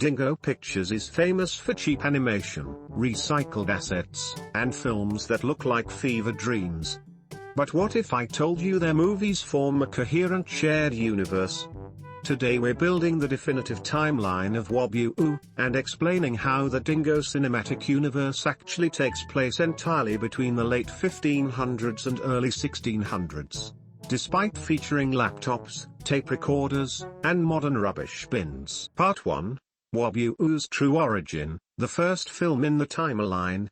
Dingo Pictures is famous for cheap animation, recycled assets, and films that look like fever dreams. But what if I told you their movies form a coherent shared universe? Today we're building the definitive timeline of Wabuu, and explaining how the Dingo cinematic universe actually takes place entirely between the late 1500s and early 1600s. Despite featuring laptops, tape recorders, and modern rubbish bins. Part 1. Wabuu's True Origin, the first film in the timeline.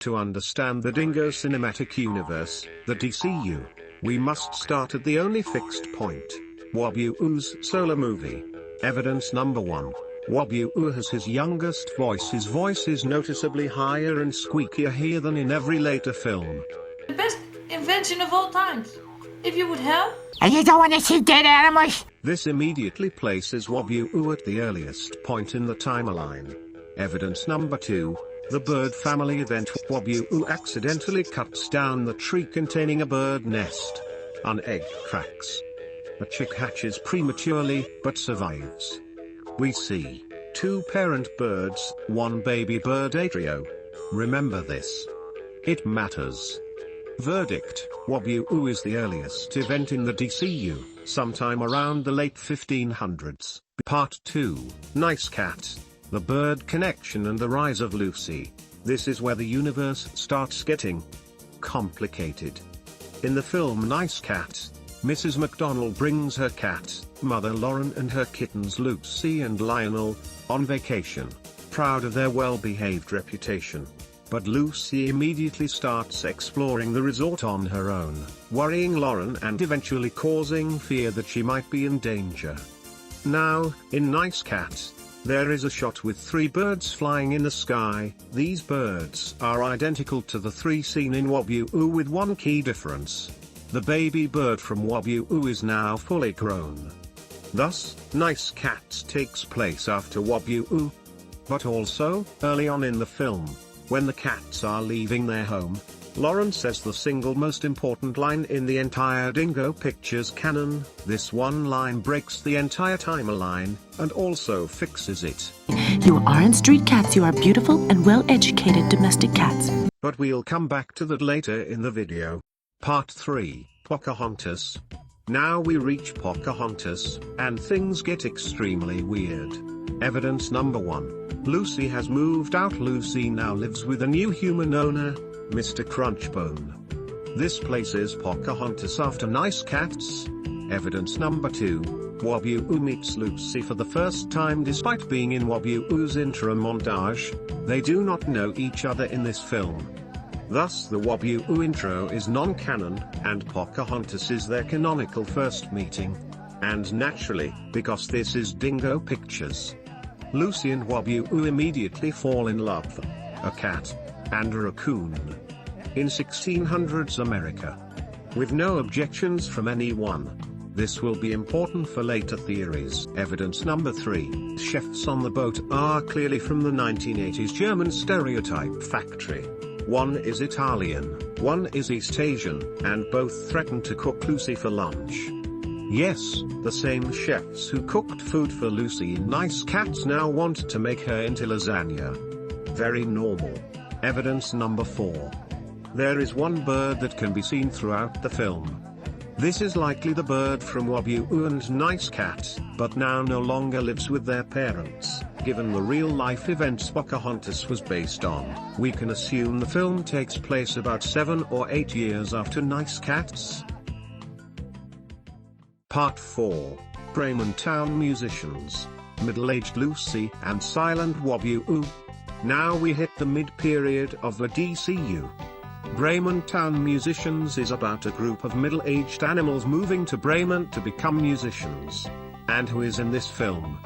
To understand the Dingo cinematic universe, the DCU, we must start at the only fixed point: Wabuu's solo movie. Evidence number 1. Wabuu has his youngest voice. His voice is noticeably higher and squeakier here than in every later film. The best invention of all times. If you would help. You don't want to see dead animals? This immediately places Wabuu at the earliest point in the timeline. Evidence number 2. The bird family event. Wabuu accidentally cuts down the tree containing a bird nest. An egg cracks. A chick hatches prematurely, but survives. We see 2 parent birds, 1 baby bird, a trio. Remember this. It matters. Verdict: Wabuu is the earliest event in the DCU, sometime around the late 1500s. Part 2, Nice Cat, the bird connection and the rise of Lucy. This is where the universe starts getting complicated. In the film Nice Cat, Mrs. McDonald brings her cat, Mother Lauren, and her kittens Lucy and Lionel, on vacation, proud of their well-behaved reputation. But Lucy immediately starts exploring the resort on her own, worrying Lauren and eventually causing fear that she might be in danger. Now, in Nice Cat, there is a shot with 3 birds flying in the sky. These birds are identical to the 3 seen in Wabuu, with one key difference. The baby bird from Wabuu is now fully grown. Thus, Nice Cat takes place after Wabuu. But also, early on in the film, when the cats are leaving their home, Lauren says the single most important line in the entire Dingo Pictures canon. This one line breaks the entire timeline, and also fixes it. You aren't street cats, you are beautiful and well-educated domestic cats. But we'll come back to that later in the video. Part 3, Pocahontas. Now we reach Pocahontas, and things get extremely weird. Evidence number 1. Lucy has moved out. Lucy now lives with a new human owner, Mr. Crunchbone. This places Pocahontas after Nice Cats. Evidence number 2. Wabuu meets Lucy for the first time. Despite being in Wabuu's intro montage, they do not know each other in this film. Thus the Wabuu intro is non-canon, and Pocahontas is their canonical first meeting. And naturally, because this is Dingo Pictures, Lucy and Wabuu immediately fall in love. A cat and a raccoon. In 1600s America. With no objections from anyone. This will be important for later theories. Evidence number 3. Chefs on the boat are clearly from the 1980s German stereotype factory. One is Italian, one is East Asian, and both threaten to cook Lucy for lunch. Yes, the same chefs who cooked food for Lucy in Nice Cats now want to make her into lasagna. Very normal. Evidence number 4. There is one bird that can be seen throughout the film. This is likely the bird from Wabuu and Nice Cat, but now no longer lives with their parents. Given the real-life events Pocahontas was based on, we can assume the film takes place about 7 or 8 years after Nice Cats. Part 4, Bremen Town Musicians, Middle-Aged Lucy and Silent Wabuu. Now we hit the mid-period of the DCU. Bremen Town Musicians is about a group of middle-aged animals moving to Bremen to become musicians. And who is in this film?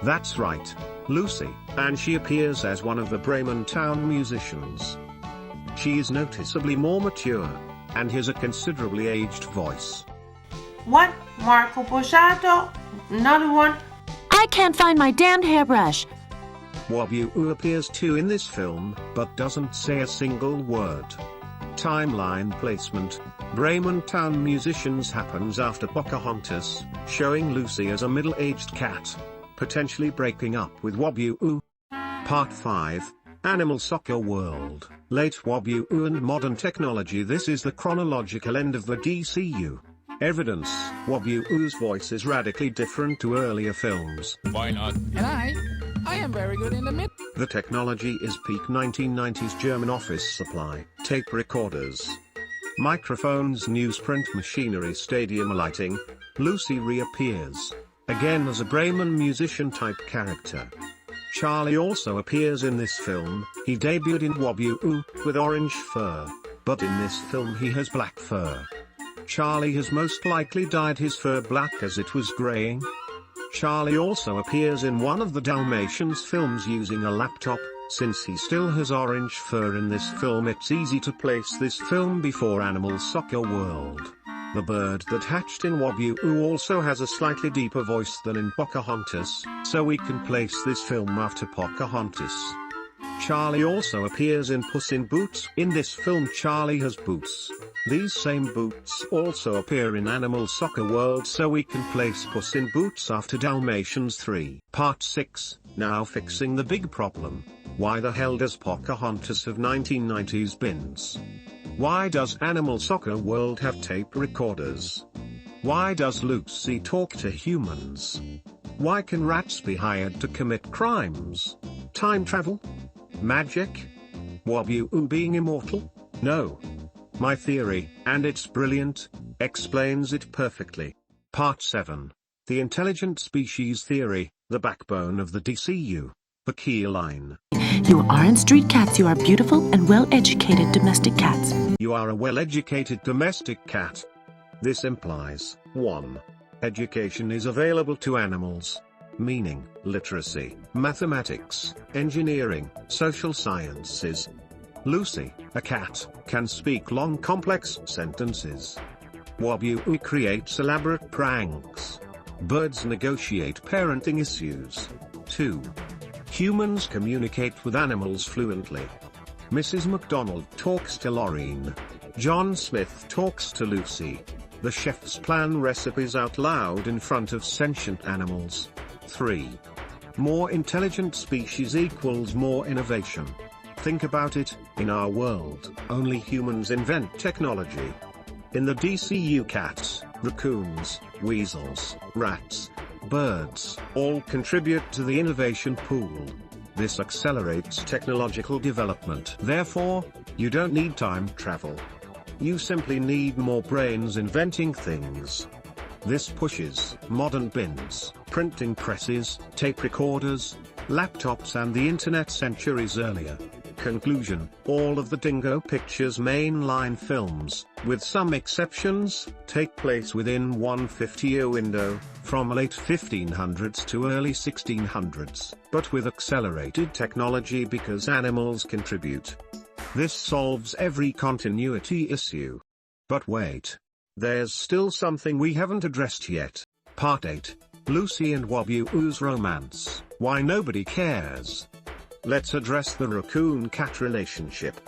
That's right, Lucy, and she appears as one of the Bremen Town musicians. She is noticeably more mature, and has a considerably aged voice. What? Marco Borsato? Another one? I can't find my damned hairbrush. Wabuu appears too in this film, but doesn't say a single word. Timeline placement. Bremen Town Musicians happens after Pocahontas, showing Lucy as a middle-aged cat. potentially breaking up with Wabuu. Part 5, Animal Soccer World, Late Wabuu and Modern Technology. This is the chronological end of the DCU. Evidence: Wabuu's voice is radically different to earlier films. Why not? And I am very good in the mid. The technology is peak 1990s German office supply, tape recorders, microphones, newsprint machinery, stadium lighting. Lucy reappears, again as a Bremen musician-type character. Charlie also appears in this film. He debuted in Wabuu with orange fur, but in this film he has black fur. Charlie has most likely dyed his fur black as it was graying. Charlie also appears in one of the Dalmatians films using a laptop. Since he still has orange fur in this film, it's easy to place this film before Animal Soccer World. The bird that hatched in Wabuu also has a slightly deeper voice than in Pocahontas, so we can place this film after Pocahontas. Charlie also appears in Puss in Boots. In this film Charlie has boots. These same boots also appear in Animal Soccer World, so we can place Puss in Boots after Dalmatians 3. Part 6, now fixing the big problem. Why the hell does Pocahontas have 1990s bins? Why does Animal Soccer World have tape recorders? Why does Lucy talk to humans? Why can rats be hired to commit crimes? Time travel? Magic? Wabuu being immortal? No. My theory, and it's brilliant, explains it perfectly. Part 7. The Intelligent Species Theory, the backbone of the DCU. The key line. You aren't street cats, you are beautiful and well-educated domestic cats. You are a well-educated domestic cat. This implies, 1. Education is available to animals. Meaning, literacy, mathematics, engineering, social sciences. Lucy, a cat, can speak long complex sentences. Wabuu creates elaborate pranks. Birds negotiate parenting issues. 2. Humans communicate with animals fluently. Mrs. McDonald talks to Lorraine. John Smith talks to Lucy. The chefs plan recipes out loud in front of sentient animals. 3. More intelligent species equals more innovation. Think about it, in our world, only humans invent technology. In the DCU, cats, raccoons, weasels, rats, birds, all contribute to the innovation pool. This accelerates technological development. Therefore, you don't need time travel. You simply need more brains inventing things. This pushes modern bins, printing presses, tape recorders, laptops and the internet centuries earlier. Conclusion: all of the Dingo Pictures mainline films, with some exceptions, take place within one 50-year window, from late 1500s to early 1600s, but with accelerated technology because animals contribute. This solves every continuity issue. But wait. There's still something we haven't addressed yet. Part 8. Lucy and Wabuu's romance. Why nobody cares. Let's address the raccoon-cat relationship.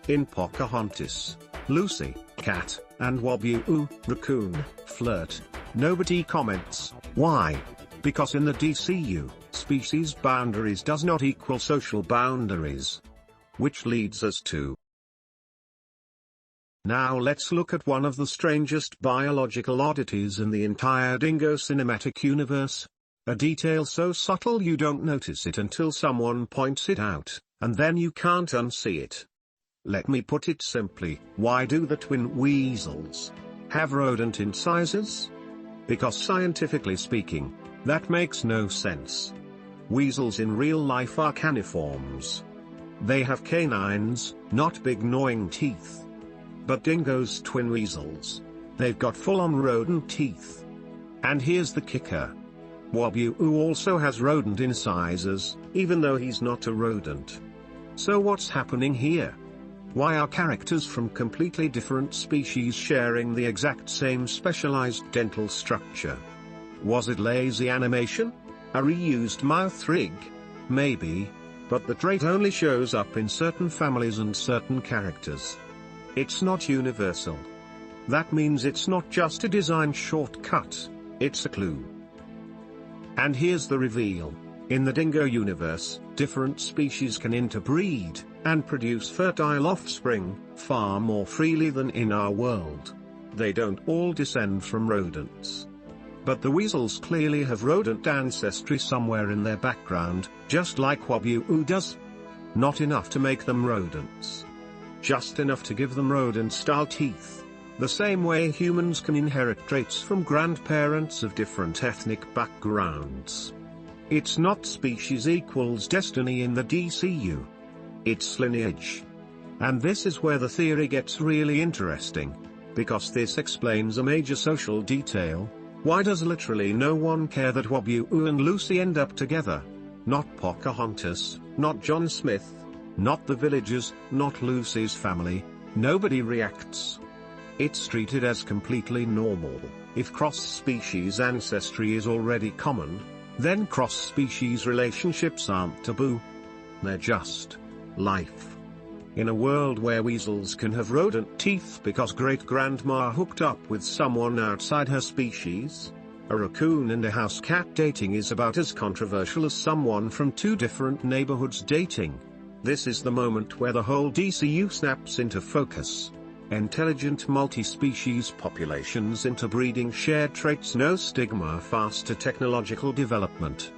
In Pocahontas, Lucy, cat, and Wabuu, raccoon, flirt. Nobody comments. Why? Because in the DCU, species boundaries does not equal social boundaries. Which leads us to... Now let's look at one of the strangest biological oddities in the entire Dingo cinematic universe. A detail so subtle you don't notice it until someone points it out, and then you can't unsee it. Let me put it simply, why do the twin weasels have rodent incisors? Because scientifically speaking, that makes no sense. Weasels in real life are caniforms. They have canines, not big gnawing teeth. But dingoes twin weasels. They've got full-on rodent teeth. And here's the kicker. Wabuu also has rodent incisors, even though he's not a rodent. So what's happening here? Why are characters from completely different species sharing the exact same specialized dental structure? Was it lazy animation? A reused mouth rig? Maybe. But the trait only shows up in certain families and certain characters. It's not universal. That means it's not just a design shortcut, it's a clue. And here's the reveal. In the Dingo universe, different species can interbreed, and produce fertile offspring, far more freely than in our world. They don't all descend from rodents. But the weasels clearly have rodent ancestry somewhere in their background, just like Wabuu does. Not enough to make them rodents. Just enough to give them rodent-style teeth. The same way humans can inherit traits from grandparents of different ethnic backgrounds. It's not species equals destiny in the DCU. It's lineage. And this is where the theory gets really interesting. Because this explains a major social detail. Why does literally no one care that Wabuu and Lucy end up together? Not Pocahontas, not John Smith, not the villagers, not Lucy's family. Nobody reacts. It's treated as completely normal. If cross-species ancestry is already common, then cross-species relationships aren't taboo. They're just life. In a world where weasels can have rodent teeth because great-grandma hooked up with someone outside her species, a raccoon and a house cat dating is about as controversial as someone from two different neighborhoods dating. This is the moment where the whole DCU snaps into focus. Intelligent multi-species populations interbreeding shared traits, no stigma, faster technological development.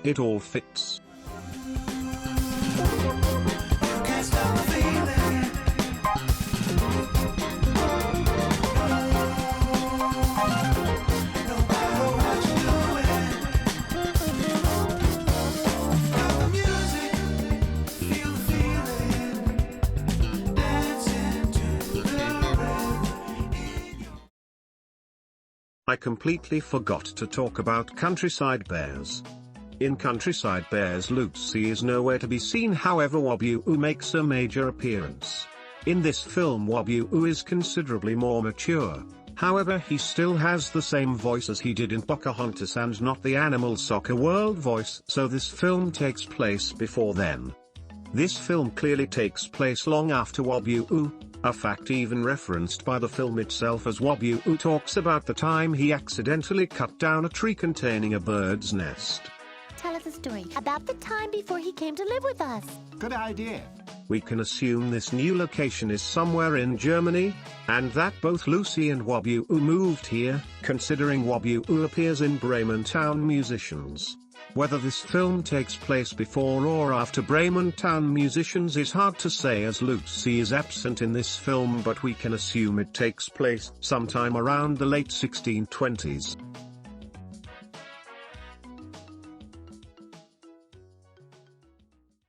It all fits. I completely forgot to talk about countryside bears. In Countryside Bears, Lucy is nowhere to be seen, however Wabuu makes a major appearance. In this film Wabuu is considerably more mature, however he still has the same voice as he did in Pocahontas and not the Animal Soccer World voice, so this film takes place before then. This film clearly takes place long after Wabuu, a fact even referenced by the film itself, as Wabuu talks about the time he accidentally cut down a tree containing a bird's nest. Tell us a story about the time before he came to live with us. Good idea. We can assume this new location is somewhere in Germany, and that both Lucy and Wabuu moved here, considering Wabuu appears in Bremen Town Musicians. Whether this film takes place before or after Bremen Town Musicians is hard to say, as Lucy is absent in this film, but we can assume it takes place sometime around the late 1620s.